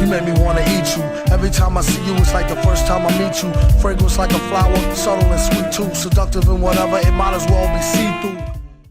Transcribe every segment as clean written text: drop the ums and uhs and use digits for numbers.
You make me wanna eat you. Every time I see you, it's like the first time I meet you. Fragrance like a flower, subtle and sweet too. Seductive and whatever, it might as well be see-through.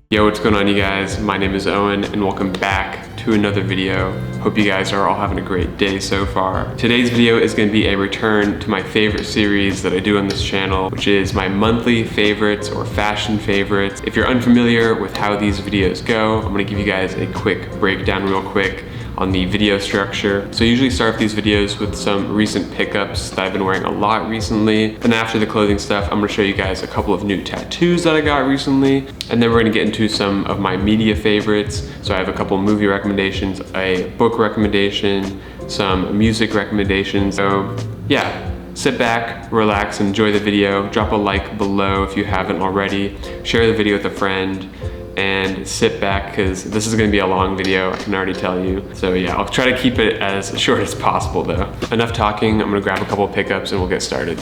Yo, what's going on, you guys? My name is Owen and welcome back to another video. Hope you guys are all having a great day so far. Today's video is going to be a return to my favorite series that I do on this channel, which is my monthly favorites or fashion favorites. If you're unfamiliar with how these videos go, I'm going to give you guys a quick breakdown real quick on the video structure. So I usually start off these videos with some recent pickups that I've been wearing a lot recently. And after the clothing stuff, I'm gonna show you guys a couple of new tattoos that I got recently. And then we're gonna get into some of my media favorites. So I have a couple movie recommendations, a book recommendation, some music recommendations. So yeah, sit back, relax, enjoy the video. Drop a like below if you haven't already. Share the video with a friend. And sit back because this is going to be a long video, I can already tell you. So yeah, I'll try to keep it as short as possible though. Enough talking, I'm going to grab a couple of pickups and we'll get started.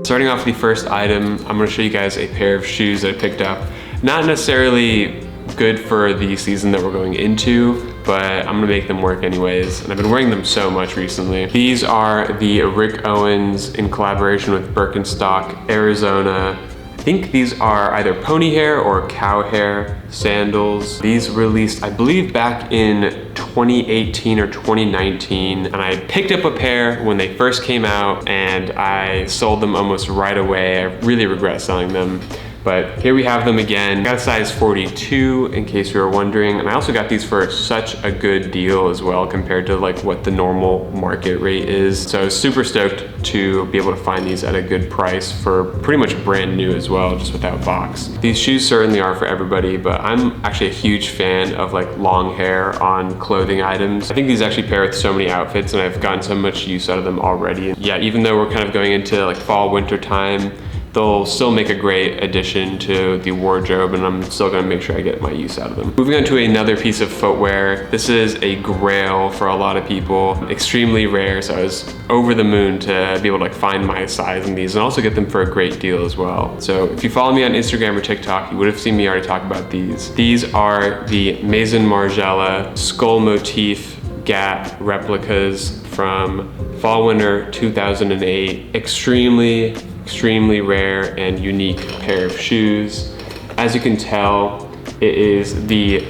Starting off the first item, I'm going to show you guys a pair of shoes that I picked up. Not necessarily good for the season that we're going into, but I'm gonna make them work anyways. And I've been wearing them so much recently. These are the Rick Owens in collaboration with Birkenstock, Arizona. I think these are either pony hair or cow hair sandals. These released, I believe, back in 2018 or 2019. And I picked up a pair when they first came out and I sold them almost right away. I really regret selling them. But here we have them again. Got a size 42 in case you were wondering. And I also got these for such a good deal as well compared to like what the normal market rate is. So I was super stoked to be able to find these at a good price for pretty much brand new as well, just without box. These shoes certainly are for everybody, but I'm actually a huge fan of like long hair on clothing items. I think these actually pair with so many outfits and I've gotten so much use out of them already. And yeah, even though we're kind of going into like fall, winter time, they'll still make a great addition to the wardrobe and I'm still gonna make sure I get my use out of them. Moving on to another piece of footwear. This is a grail for a lot of people. Extremely rare, so I was over the moon to be able to like find my size in these and also get them for a great deal as well. So if you follow me on Instagram or TikTok, you would have seen me already talk about these. These are the Maison Marella skull motif Gat replicas from fall winter 2008. Extremely rare and unique pair of shoes. As you can tell, it is the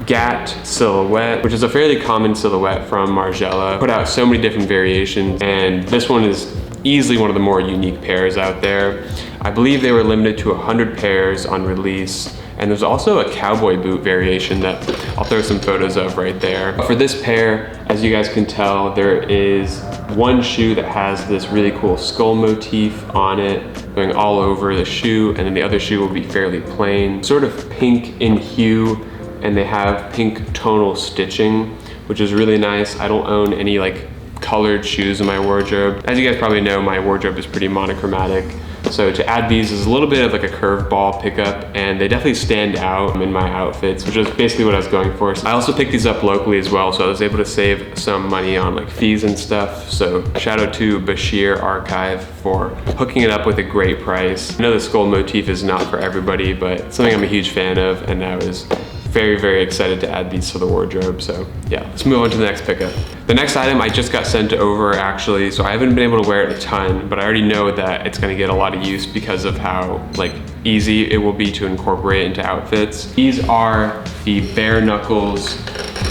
Gat silhouette, which is a fairly common silhouette from Marella. Put out so many different variations, and this one is easily one of the more unique pairs out there. I believe they were limited to 100 pairs on release. And there's also a cowboy boot variation that I'll throw some photos of right there. For this pair, as you guys can tell, there is one shoe that has this really cool skull motif on it going all over the shoe, and then the other shoe will be fairly plain, sort of pink in hue, and they have pink tonal stitching, which is really nice. I don't own any like colored shoes in my wardrobe. As you guys probably know, my wardrobe is pretty monochromatic. So to add these is a little bit of like a curveball pickup, and they definitely stand out in my outfits, which is basically what I was going for. So I also picked these up locally as well, so I was able to save some money on like fees and stuff. So shout out to Bashir Archive for hooking it up with a great price. I know the skull motif is not for everybody, but it's something I'm a huge fan of, and I was very excited to add these to the wardrobe. So yeah, let's move on to the next pickup. The next item I just got sent over actually, so I haven't been able to wear it a ton, but I already know that it's gonna get a lot of use because of how like easy it will be to incorporate into outfits. These are the Bare Knuckles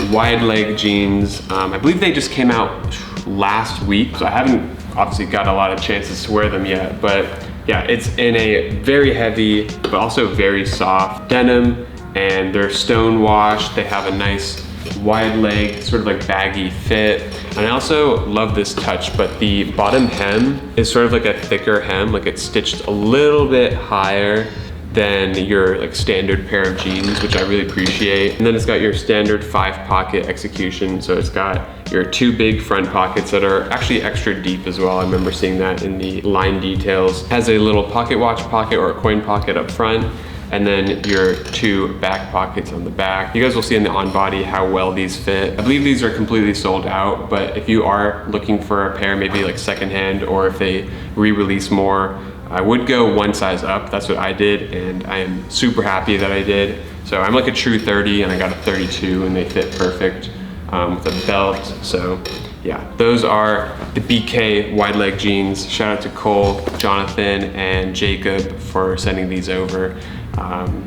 wide leg jeans. I believe they just came out last week, so I haven't obviously got a lot of chances to wear them yet, but yeah, it's in a very heavy, but also very soft denim, and they're stone washed. They have a nice wide leg, sort of like baggy fit. And I also love this touch, but the bottom hem is sort of like a thicker hem, like it's stitched a little bit higher than your like standard pair of jeans, which I really appreciate. And then it's got your standard 5-pocket execution. So it's got your 2 big front pockets that are actually extra deep as well. I remember seeing that in the line details. It has a little pocket watch pocket or a coin pocket up front, and then your 2 back pockets on the back. You guys will see in the on body how well these fit. I believe these are completely sold out, but if you are looking for a pair, maybe like secondhand, or if they re-release more, I would go one size up. That's what I did, and I am super happy that I did. So I'm like a true 30 and I got a 32 and they fit perfect. with a belt. So yeah, those are the BK wide leg jeans. Shout out to Cole, Jonathan, and Jacob for sending these over.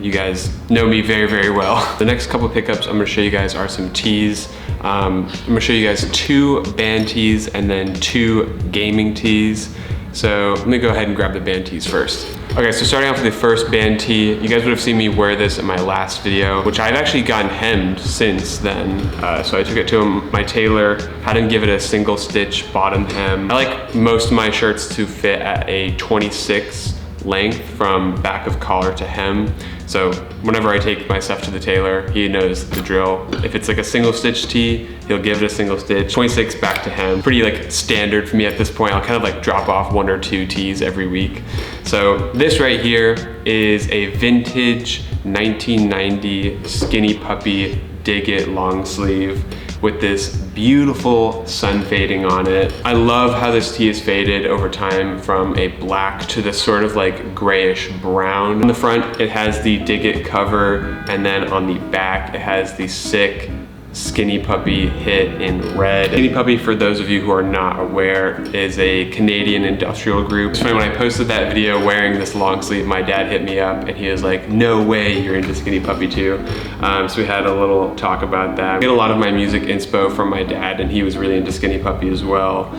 You guys know me very, very well. The next couple of pickups I'm gonna show you guys are some tees. I'm gonna show you guys 2 band tees and then 2 gaming tees. So let me go ahead and grab the band tees first. Okay, so starting off with the first band tee, you guys would have seen me wear this in my last video, which I've actually gotten hemmed since then. So I took it to my tailor, had him give it a single stitch bottom hem. I like most of my shirts to fit at a 26 length from back of collar to hem. So whenever I take my stuff to the tailor, he knows the drill. If it's like a single stitch tee, he'll give it a single stitch, 26 back to hem. Pretty like standard for me at this point. I'll kind of like drop off 1 or 2 tees every week. So this right here is a vintage 1990 Skinny Puppy Dig It long sleeve with this beautiful sun fading on it. I love how this tee is faded over time from a black to this sort of like grayish brown. On the front, it has the Dig It cover, and then on the back, it has the sick Skinny Puppy hit in red. Skinny Puppy, for those of you who are not aware, is a Canadian industrial group. It's funny, when I posted that video wearing this long sleeve, my dad hit me up and he was like, no way you're into Skinny Puppy too. So we had a little talk about that. I get a lot of my music inspo from my dad, and he was really into Skinny Puppy as well.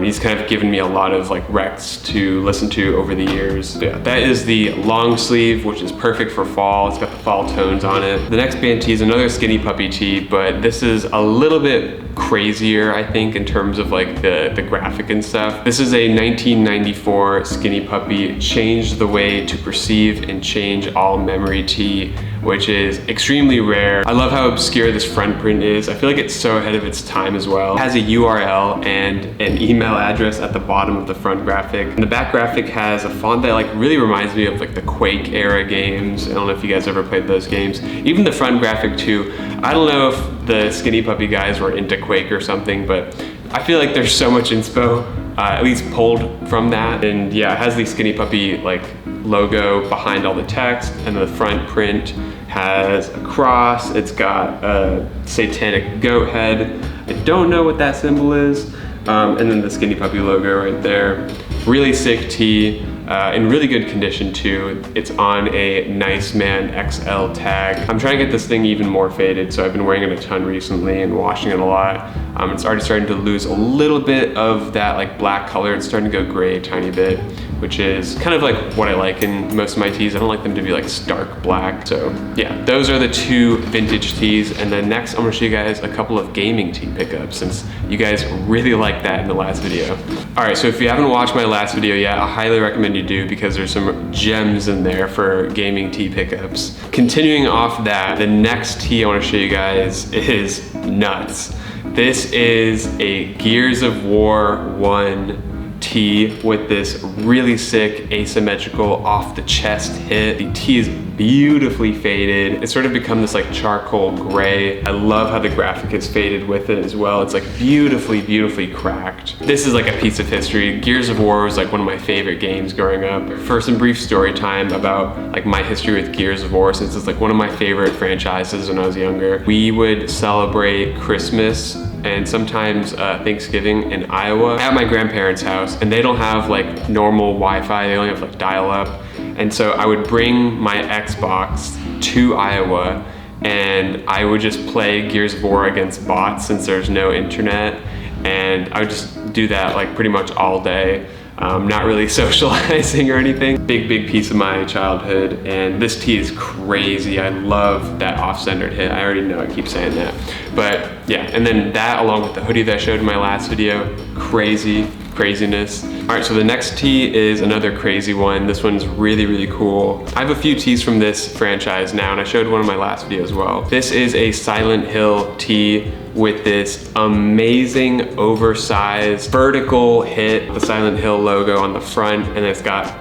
He's kind of given me a lot of like recs to listen to over the years. So yeah, that is the long sleeve, which is perfect for fall. It's got the fall tones on it. The next band tee is another Skinny Puppy tee, but this is a little bit crazier, I think, in terms of like the graphic and stuff. This is a 1994 Skinny Puppy Change the Way to Perceive and Change All Memory tee, which is extremely rare. I love how obscure this front print is. I feel like it's so ahead of its time as well. It has a URL and an email address at the bottom of the front graphic. And the back graphic has a font that like really reminds me of like the Quake era games. I don't know if you guys ever played those games. Even the front graphic too. I don't know if the Skinny Puppy guys were into Quake or something, but I feel like there's so much inspo, at least pulled from that. And yeah, it has the Skinny Puppy like logo behind all the text, and the front print has a cross. It's got a satanic goat head. I don't know what that symbol is. And then the Skinny Puppy logo right there. Really sick tee, in really good condition too. It's on a Nice Man XL tag. I'm trying to get this thing even more faded, so I've been wearing it a ton recently and washing it a lot. It's already starting to lose a little bit of that like black color. It's starting to go gray a tiny bit, which is kind of like what I like in most of my tees. I don't like them to be like stark black. So yeah, those are the 2 vintage tees. And then next I'm gonna show you guys a couple of gaming tee pickups, since you guys really liked that in the last video. All right, so if you haven't watched my last video yet, I highly recommend you do, because there's some gems in there for gaming tee pickups. Continuing off that, the next tee I wanna show you guys is nuts. This is a Gears of War 1 tee with this really sick asymmetrical off the chest hit. The tee is beautifully faded. It's sort of become this like charcoal gray. I love how the graphic is faded with it as well. It's like beautifully, beautifully cracked. This is like a piece of history. Gears of War was like one of my favorite games growing up. For some brief story time about like my history with Gears of War, since it's like one of my favorite franchises when I was younger. We would celebrate Christmas and sometimes Thanksgiving in Iowa at my grandparents' house, and they don't have like normal Wi-Fi, they only have like dial-up. And so I would bring my Xbox to Iowa and I would just play Gears of War against bots since there's no internet, and I would just do that like pretty much all day. Not really socializing or anything. Big piece of my childhood, and this tee is crazy. I love that off-centered hit. I already know I keep saying that. But yeah, and then that along with the hoodie that I showed in my last video, craziness. All right, so the next tee is another crazy one. This one's really cool. I have a few tees from this franchise now, and I showed one in my last video as well. This is a Silent Hill tee with this amazing oversized vertical hit, the Silent Hill logo on the front, and it's got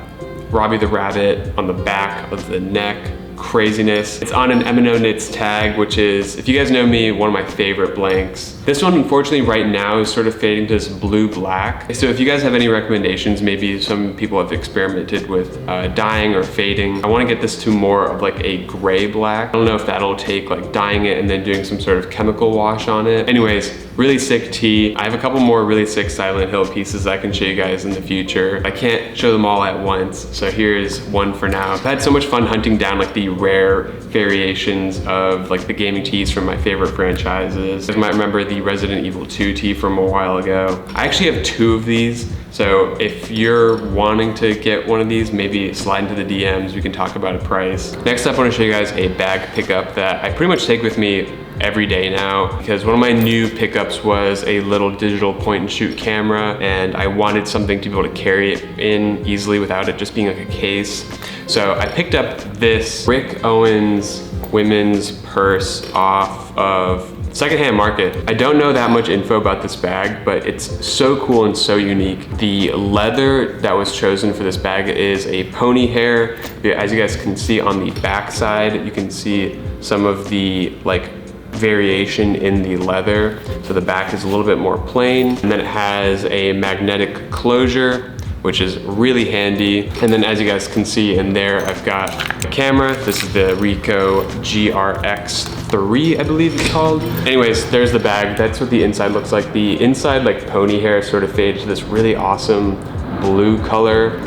Robbie the Rabbit on the back of the neck. craziness. It's on an M&O Knits tag, which is, if you guys know me, one of my favorite blanks. This one, unfortunately, right now is sort of fading to this blue-black. So if you guys have any recommendations, maybe some people have experimented with dyeing or fading. I want to get this to more of like a gray-black. I don't know if that'll take like dyeing it and then doing some sort of chemical wash on it. Anyways, really sick tee. I have a couple more really sick Silent Hill pieces I can show you guys in the future. I can't show them all at once, so here's one for now. I've had so much fun hunting down like the rare variations of like the gaming tees from my favorite franchises. You might remember the Resident Evil 2 tee from a while ago. I actually have 2 of these, so if you're wanting to get one of these, maybe slide into the DMs, we can talk about a price. Next up, I want to show you guys a bag pickup that I pretty much take with me every day now, because one of my new pickups was a little digital point and shoot camera, and I wanted something to be able to carry it in easily without it just being like a case. So I picked up this Rick Owens women's purse off of secondhand market. I don't know that much info about this bag, but it's so cool and so unique. The leather that was chosen for this bag is a pony hair. As you guys can see on the back side, you can see some of the like variation in the leather. So the back is a little bit more plain, and then it has a magnetic closure, which is really handy. And then as you guys can see in there, I've got a camera. This is the Ricoh GRX3, I believe it's called. Anyways, there's the bag. That's what the inside looks like. The inside like pony hair sort of fades to this really awesome blue color.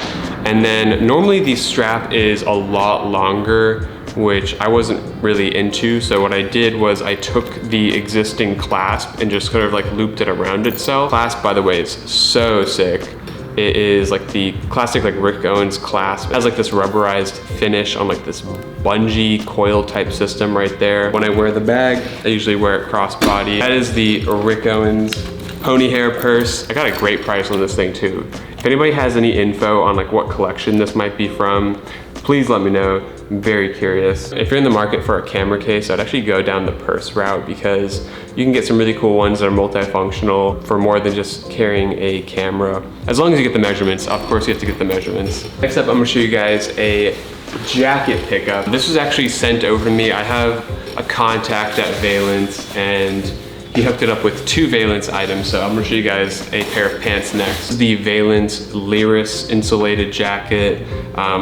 And then normally the strap is a lot longer, which I wasn't really into. So what I did was I took the existing clasp and just kind of like looped it around itself. Clasp, by the way, is so sick. It is like the classic like Rick Owens clasp. It has like this rubberized finish on like this bungee coil type system right there. When I wear the bag, I usually wear it crossbody. That is the Rick Owens pony hair purse. I got a great price on this thing too. If anybody has any info on like what collection this might be from, please let me know. I'm very curious. If you're in the market for a camera case, I'd actually go down the purse route, because you can get some really cool ones that are multifunctional for more than just carrying a camera. As long as you get the measurements. Of course you have to get the measurements. Next up, I'm gonna show you guys a jacket pickup. This was actually sent over to me. I have a contact at Valence, and he hooked it up with 2 Valence items, so I'm gonna show you guys a pair of pants next. The Valence Lyris insulated jacket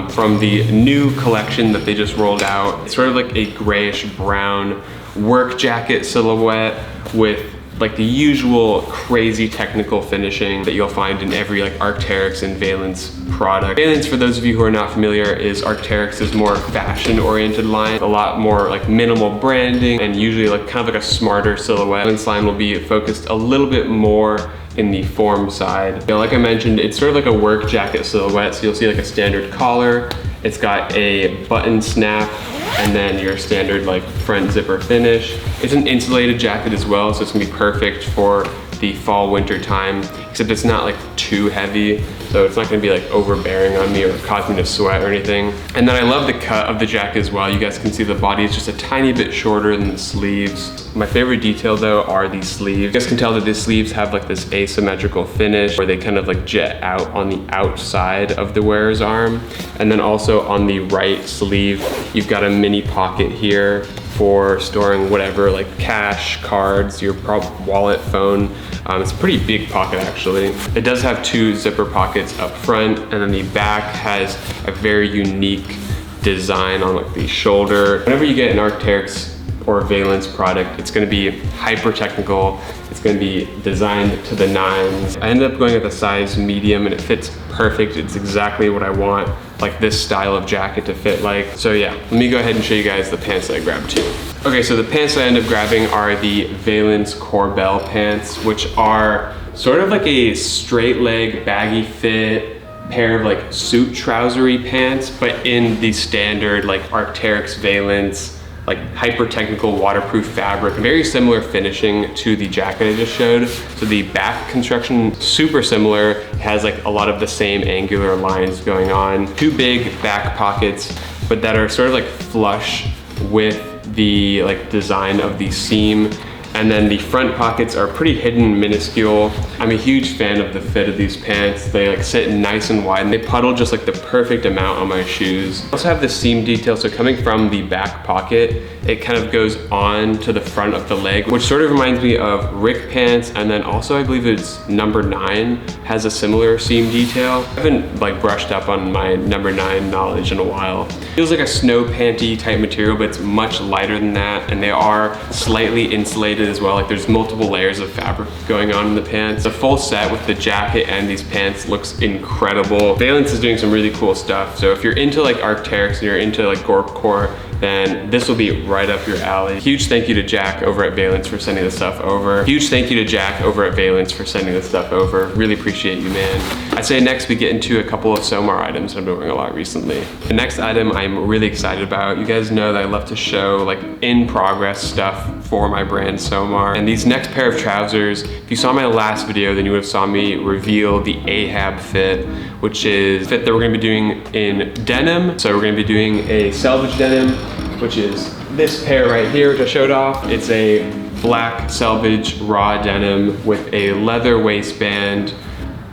from the new collection that they just rolled out. It's sort of like a grayish brown work jacket silhouette with like the usual crazy technical finishing that you'll find in every like Arc'teryx and Valence product. Valence, for those of you who are not familiar, is Arc'teryx's more fashion-oriented line, a lot more like minimal branding, and usually like kind of like a smarter silhouette. Valence line will be focused a little bit more in the form side. You know, like I mentioned, it's sort of like a work jacket silhouette, so you'll see like a standard collar. It's got a button snap, and then your standard like front zipper finish. It's an insulated jacket as well, so it's gonna be perfect for the fall winter time, except it's not like too heavy, so it's not gonna be like overbearing on me or cause me to sweat or anything. And then I love the cut of the jacket as well. You guys can see the body is just a tiny bit shorter than the sleeves. My favorite detail though are these sleeves. You guys can tell that the sleeves have like this asymmetrical finish where they kind of like jet out on the outside of the wearer's arm. And then also on the right sleeve, you've got a mini pocket here for storing whatever, like cash, cards, your wallet, phone. It's a pretty big pocket actually. It does have 2 zipper pockets up front, and then the back has a very unique design on like the shoulder. Whenever you get an Arc'teryx or a Valence product, it's gonna be hyper technical. It's gonna be designed to the nines. I ended up going with a size medium, and it fits perfect. It's exactly what I want, like this style of jacket to fit like. So yeah, let me go ahead and show you guys the pants that I grabbed too. Okay, so the pants that I ended up grabbing are the Valence Corbel pants, which are sort of like a straight leg, baggy fit pair of like suit trousery pants, but in the standard like Arc'teryx Valence, like hyper technical waterproof fabric, very similar finishing to the jacket I just showed. So the back construction, super similar. It has like a lot of the same angular lines going on. 2 big back pockets, but that are sort of like flush with the like design of the seam. And then the front pockets are pretty hidden, minuscule. I'm a huge fan of the fit of these pants. They like sit nice and wide and they puddle just like the perfect amount on my shoes. I also have the seam detail, so coming from the back pocket, it kind of goes on to the front of the leg, which sort of reminds me of Rick pants. And then also I believe it's number 9 has a similar seam detail. I haven't like brushed up on my number 9 knowledge in a while. Feels like a snow panty type material, but it's much lighter than that. And they are slightly insulated as well. Like there's multiple layers of fabric going on in the pants. The full set with the jacket and these pants looks incredible. Valence is doing some really cool stuff. So if you're into like Arc'teryx and you're into like Gorpcore, then this will be right up your alley. Huge thank you to Jack over at Valence for sending this stuff over. Huge thank you to Jack over at Valence for sending this stuff over. Really appreciate you, man. I'd say next we get into a couple of Somar items I've been wearing a lot recently. The next item I'm really excited about. You guys know that I love to show like in progress stuff for my brand Somar. And these next pair of trousers, if you saw my last video, then you would have saw me reveal the Ahab fit, which is a fit that we're gonna be doing in denim. So we're gonna be doing a selvage denim, which is this pair right here, which I showed off. It's a black selvage raw denim with a leather waistband,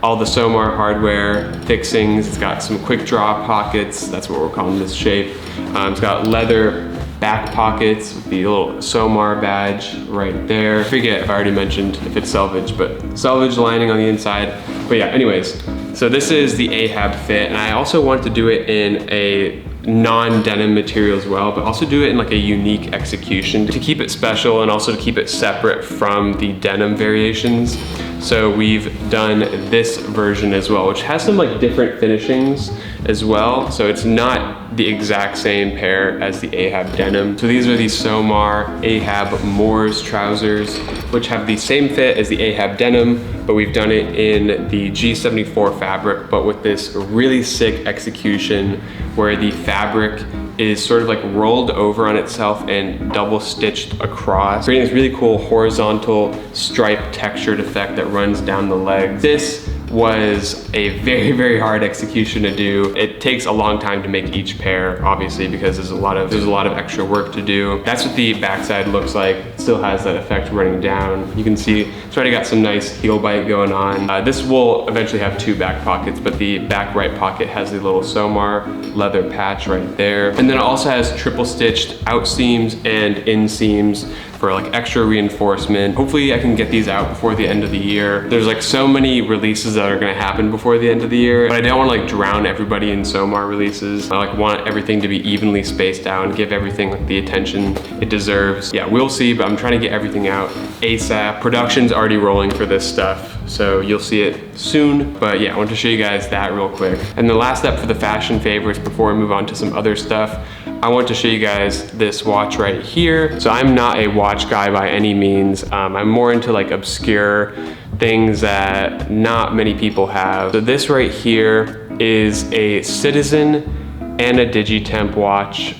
all the Somar hardware fixings. It's got some quick draw pockets. That's what we're calling this shape. It's got leather back pockets with the little Somar badge right there. I forget if I already mentioned if it's selvage, but selvage lining on the inside. But yeah, anyways, so this is the Ahab fit, and I also want to do it in a non-denim material as well, but also do it in like a unique execution to keep it special and also to keep it separate from the denim variations. So we've done this version as well, which has some like different finishings as well. So it's not the exact same pair as the Ahab denim. So these are the Somar Ahab Moors trousers, which have the same fit as the Ahab denim, but we've done it in the G74 fabric, but with this really sick execution where the fabric is sort of like rolled over on itself and double stitched across, creating this really cool horizontal stripe textured effect that runs down the legs. This was a very, very hard execution to do. It takes a long time to make each pair, obviously, because there's a lot of extra work to do. That's what the backside looks like. It still has that effect running down. You can see it's already got some nice heel bite going on. This will eventually have 2 back pockets, but the back right pocket has the little Somar leather patch right there. And then it also has triple stitched out seams and in seams for like extra reinforcement. Hopefully I can get these out before the end of the year. There's like so many releases that are gonna happen before the end of the year, but I don't want to like drown everybody in Somar releases. I like want everything to be evenly spaced out and give everything like the attention it deserves. Yeah, we'll see, but I'm trying to get everything out ASAP. Production's already rolling for this stuff, so you'll see it soon. But yeah, I want to show you guys that real quick. And the last step for the fashion favorites before we move on to some other stuff, I want to show you guys this watch right here. So I'm not a watch guy by any means. I'm more into like obscure things that not many people have. So this right here is a Citizen and a Digitemp watch.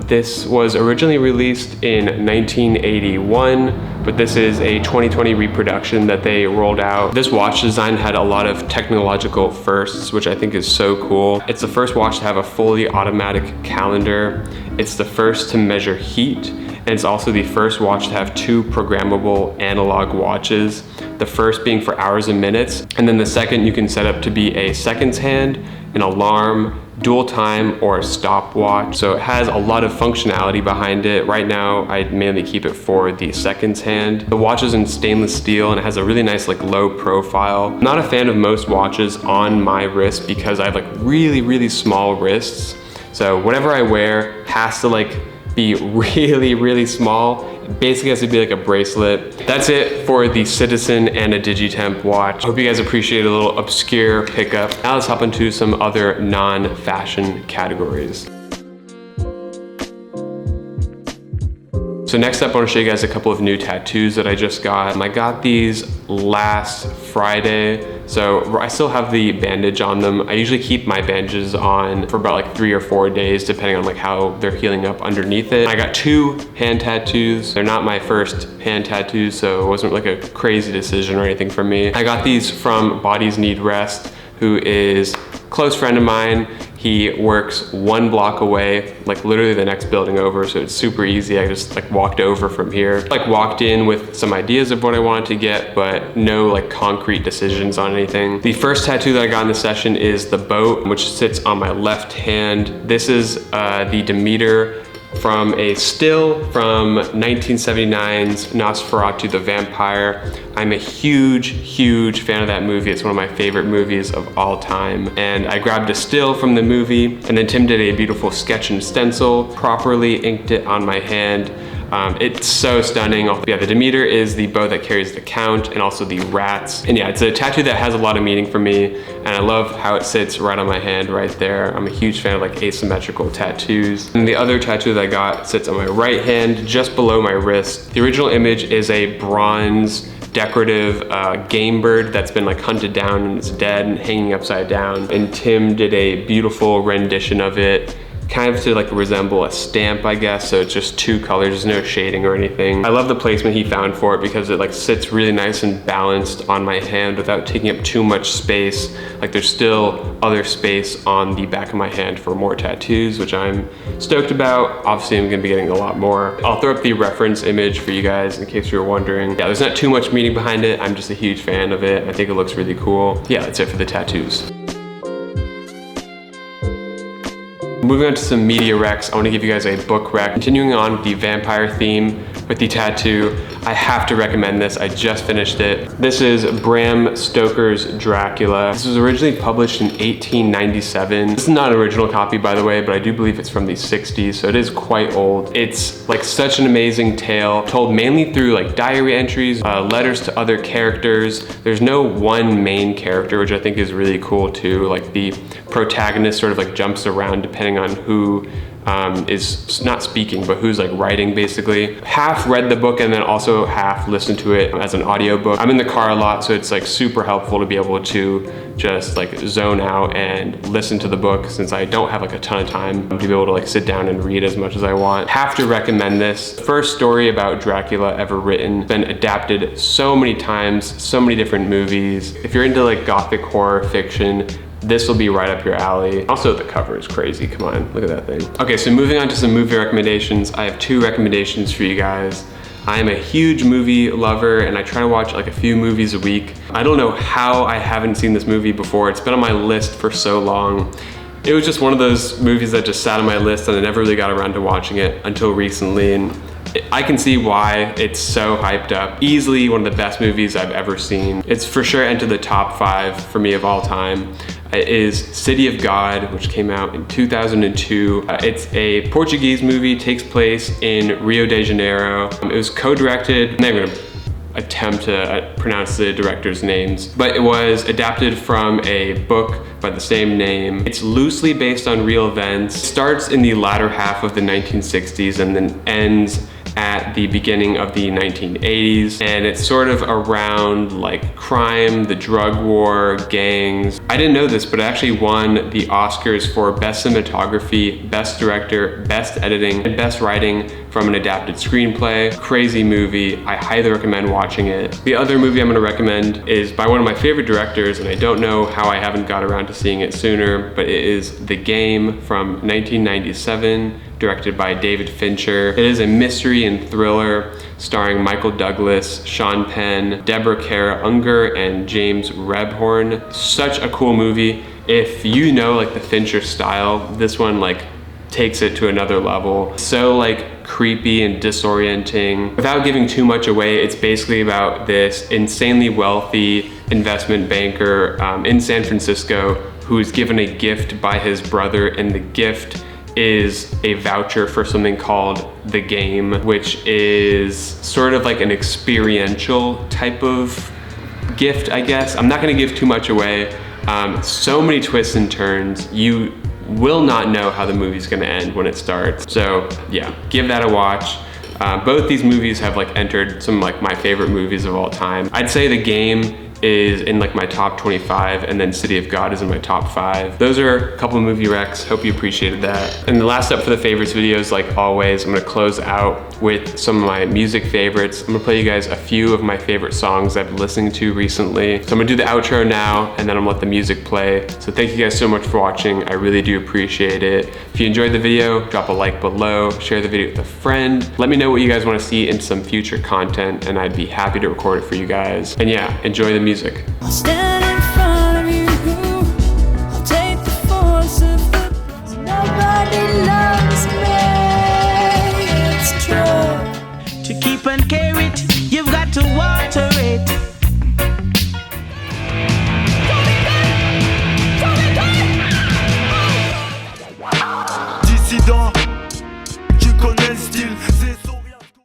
This was originally released in 1981, but this is a 2020 reproduction that they rolled out. This watch design had a lot of technological firsts, which I think is so cool. It's the first watch to have a fully automatic calendar. It's the first to measure heat, and it's also the first watch to have 2 programmable analog watches. The first being for hours and minutes, and then the second you can set up to be a seconds hand, an alarm, dual time, or a stopwatch. So it has a lot of functionality behind it. Right now, I mainly keep it for the seconds hand. The watch is in stainless steel and it has a really nice like low profile. I'm not a fan of most watches on my wrist because I have like really, really small wrists. So whatever I wear has to like be really, really small. It basically has to be like a bracelet. That's it for the Citizen and a Digitemp watch. I hope you guys appreciate a little obscure pickup. Now let's hop into some other non-fashion categories. So next up, I want to show you guys a couple of new tattoos that I just got. I got these last Friday, so I still have the bandage on them. I usually keep my bandages on for about like 3 or 4 days, depending on like how they're healing up underneath it. I got 2 hand tattoos. They're not my first hand tattoos, so it wasn't like a crazy decision or anything for me. I got these from Bodies Need Rest, who is a close friend of mine. He works 1 block away, like literally the next building over, so it's super easy. I just like walked over from here. Like walked in with some ideas of what I wanted to get, but no like concrete decisions on anything. The first tattoo that I got in the session is the boat, which sits on my left hand. This is the Demeter from a still from 1979's Nosferatu the Vampire. I'm a huge fan of that movie. It's one of my favorite movies of all time. And I grabbed a still from the movie, and then Tim did a beautiful sketch and stencil, properly inked it on my hand. It's so stunning. Yeah, the Demeter is the bow that carries the Count and also the rats. And yeah, it's a tattoo that has a lot of meaning for me, and I love how it sits right on my hand right there. I'm a huge fan of like asymmetrical tattoos. And the other tattoo that I got sits on my right hand, just below my wrist. The original image is a bronze decorative game bird that's been like hunted down and it's dead and hanging upside down. And Tim did a beautiful rendition of it, kind of to like resemble a stamp, I guess. So it's just 2 colors, there's no shading or anything. I love the placement he found for it because it like sits really nice and balanced on my hand without taking up too much space. Like there's still other space on the back of my hand for more tattoos, which I'm stoked about. Obviously I'm gonna be getting a lot more. I'll throw up the reference image for you guys in case you're wondering. Yeah, there's not too much meaning behind it. I'm just a huge fan of it. I think it looks really cool. Yeah, that's it for the tattoos. Moving on to some media recs, I want to give you guys a book rec. Continuing on with the vampire theme with the tattoo, I have to recommend this. I just finished it. This is Bram Stoker's Dracula. This was originally published in 1897. This is not an original copy, by the way, but I do believe it's from the 60s, so it is quite old. It's like such an amazing tale, told mainly through like diary entries, letters to other characters. There's no one main character, which I think is really cool too. Like the protagonist sort of like jumps around depending on who is not speaking, but who's like writing basically. Half read the book and then also half listened to it as an audiobook. I'm in the car a lot, so it's like super helpful to be able to just like zone out and listen to the book since I don't have like a ton of time to be able to like sit down and read as much as I want. Have to recommend this. First story about Dracula ever written. Been adapted so many times, so many different movies. If you're into like gothic horror fiction, this will be right up your alley. Also, the cover is crazy. Come on, look at that thing. Okay, so moving on to some movie recommendations. I have 2 recommendations for you guys. I am a huge movie lover and I try to watch like a few movies a week. I don't know how I haven't seen this movie before. It's been on my list for so long. It was just one of those movies that just sat on my list and I never really got around to watching it until recently. And I can see why it's so hyped up. Easily one of the best movies I've ever seen. It's for sure entered the top 5 for me of all time. It is City of God, which came out in 2002. It's a Portuguese movie, takes place in Rio de Janeiro. It was co-directed, I'm not gonna attempt to pronounce the director's names, but it was adapted from a book by the same name. It's loosely based on real events. It starts in the latter half of the 1960s and then ends at the beginning of the 1980s, and it's sort of around like crime, the drug war, gangs. I didn't know this, but it actually won the Oscars for Best Cinematography, Best Director, Best Editing, and Best Writing from an adapted screenplay. Crazy movie. I highly recommend watching it. The other movie I'm gonna recommend is by one of my favorite directors, and I don't know how I haven't got around to seeing it sooner, but it is The Game from 1997. Directed by David Fincher. It is a mystery and thriller starring Michael Douglas, Sean Penn, Deborah Kara Unger, and James Rebhorn. Such a cool movie. If you know like the Fincher style, this one like takes it to another level. So like creepy and disorienting. Without giving too much away, it's basically about this insanely wealthy investment banker in San Francisco who is given a gift by his brother, and the gift is a voucher for something called The Game, which is sort of like an experiential type of gift, I guess. I'm not gonna give too much away. So many twists and turns. You will not know how the movie's gonna end when it starts. So yeah, give that a watch. Both these movies have like entered some like my favorite movies of all time. I'd say The Game is in like my top 25, and then City of God is in my top 5. Those are a couple of movie recs. Hope you appreciated that. And the last up for the favorites videos, like always, I'm gonna close out with some of my music favorites. I'm gonna play you guys a few of my favorite songs I've been listening to recently. So I'm gonna do the outro now, and then I'm gonna let the music play. So thank you guys so much for watching. I really do appreciate it. If you enjoyed the video, drop a like below, share the video with a friend. Let me know what you guys wanna see in some future content, and I'd be happy to record it for you guys. And yeah, enjoy the music. I'll stand in front of you. I'll take the force of the nobody loves me. It's true. To keep on